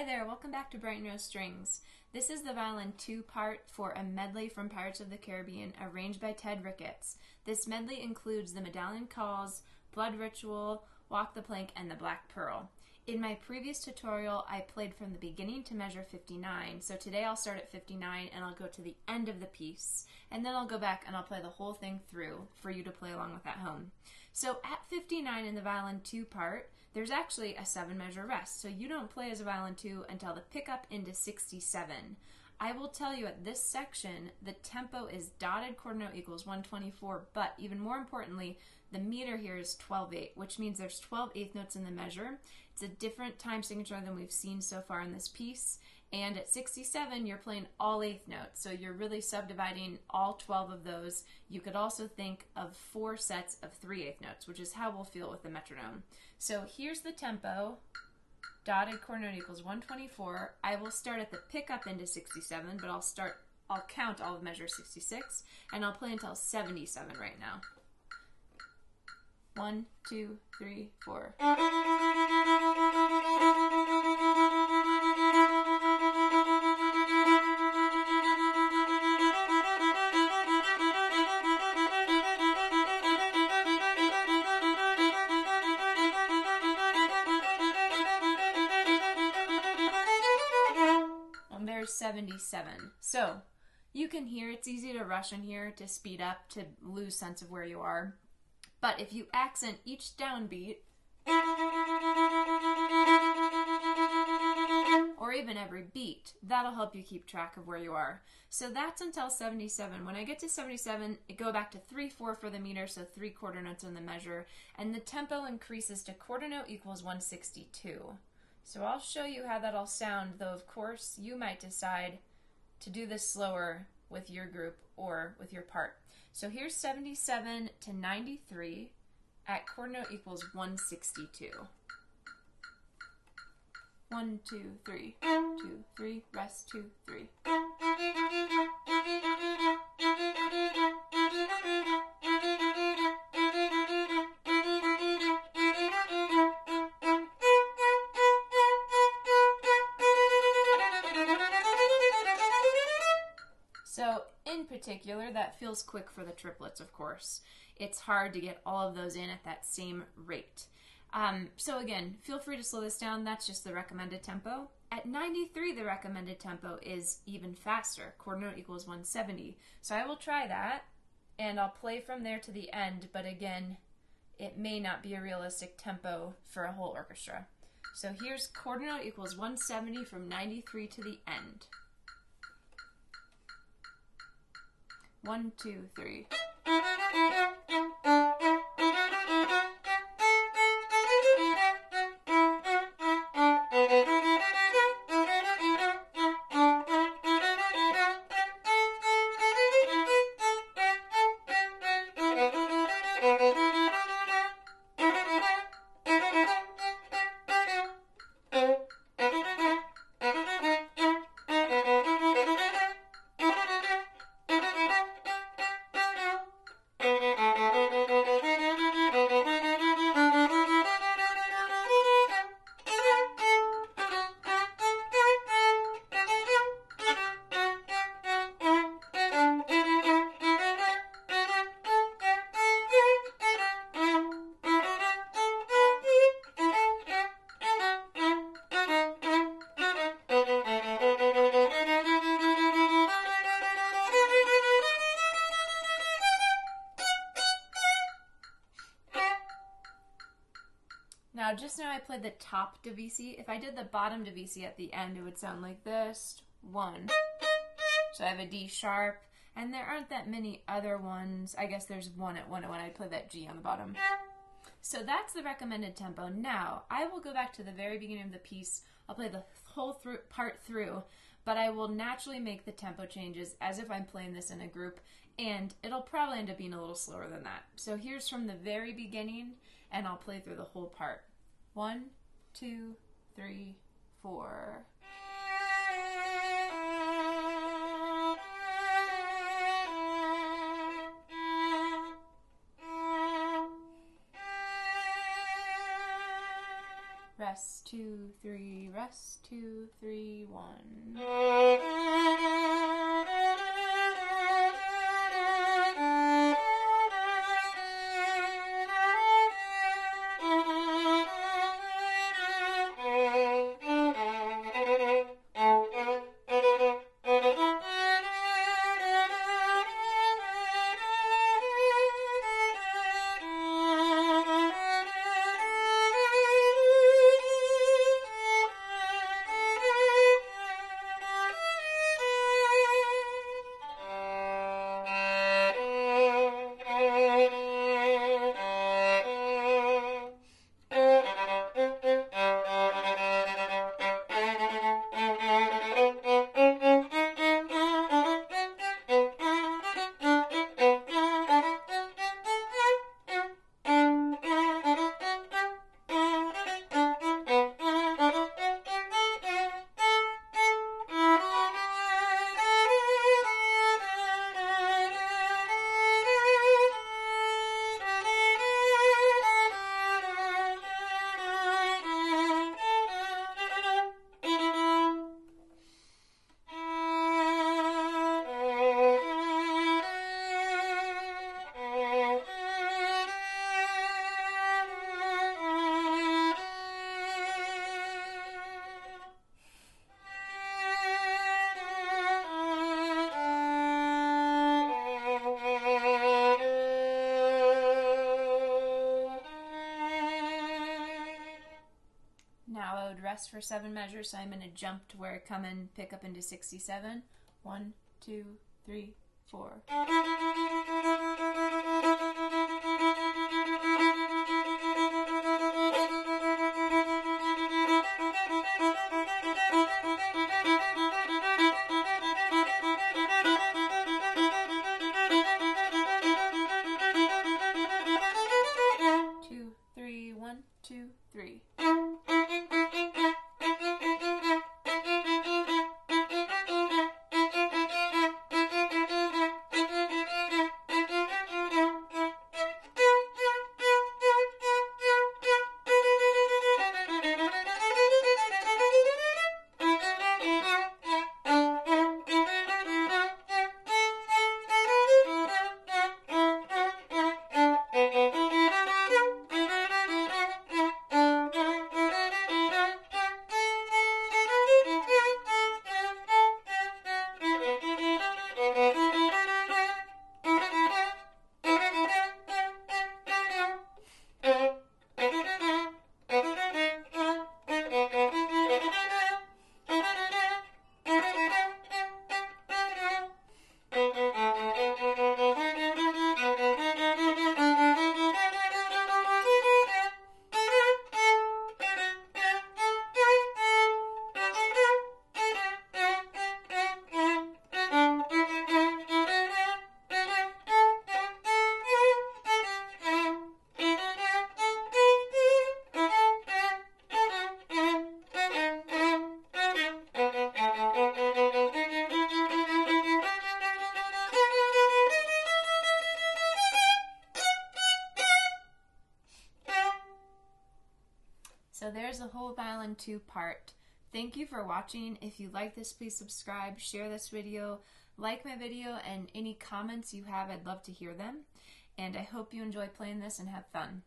there, welcome back to Bright Nose Strings. This is the violin 2 part for a medley from Pirates of the Caribbean arranged by Ted Ricketts. This medley includes the Medallion Calls, Blood Ritual, Walk the Plank, and the Black Pearl. In my previous tutorial, I played from the beginning to measure 59, so today I'll start at 59 and I'll go to the end of the piece, and then I'll go back and I'll play the whole thing through for you to play along with at home. So at 59 in the violin 2 part, there's actually a 7-measure rest, so you don't play as a violin 2 until the pickup into 67. I will tell you at this section, the tempo is dotted quarter note equals 124, but even more importantly, the meter here is 12/8, which means there's 12 eighth notes in the measure. It's a different time signature than we've seen so far in this piece, and at 67, you're playing all eighth notes, so you're really subdividing all 12 of those. You could also think of 4 sets of 3 eighth notes, which is how we'll feel with the metronome. So here's the tempo, dotted quarter note equals 124. I will start at the pickup into 67, but I'll count all of measure 66, and I'll play until 77 right now. 1, 2, 3, 4. And there's 77. So you can hear it's easy to rush in here, to speed up, to lose sense of where you are. But if you accent each downbeat, or even every beat, that'll help you keep track of where you are. So that's until 77. When I get to 77, I go back to 3/4 for the meter, so 3 quarter notes in the measure, and the tempo increases to quarter note equals 162. So I'll show you how that'll sound, though of course you might decide to do this slower with your group or with your part. So here's 77 to 93 at quarter note equals 162. 1, 2, 3, 2, 3, rest, 2, 3. So in particular, that feels quick for the triplets, of course. It's hard to get all of those in at that same rate. So again, feel free to slow this down. That's just the recommended tempo. At 93, the recommended tempo is even faster. Quarter note equals 170. So I will try that, and I'll play from there to the end, but again, it may not be a realistic tempo for a whole orchestra. So here's quarter note equals 170 from 93 to the end. 1, 2, 3. Now, just now I played the top divisi. If I did the bottom divisi at the end, it would sound like this. 1. So I have a D sharp, and there aren't that many other ones. I guess there's one at 101. I played that G on the bottom. So that's the recommended tempo. Now, I will go back to the very beginning of the piece. I'll play the whole part through, but I will naturally make the tempo changes as if I'm playing this in a group, and it'll probably end up being a little slower than that. So here's from the very beginning, and I'll play through the whole part. 1, 2, 3, 4. Rest. rest, 2, 3, rest, 2, 3, 1. Now I would rest for 7 measures, so I'm going to jump to where I come in, pick up into 67. 1, 2, 3, 4. Two, three, 1, 2, 3. So there's the whole Violin 2 part. Thank you for watching. If you like this, please subscribe, share this video, like my video, and any comments you have, I'd love to hear them. And I hope you enjoy playing this and have fun.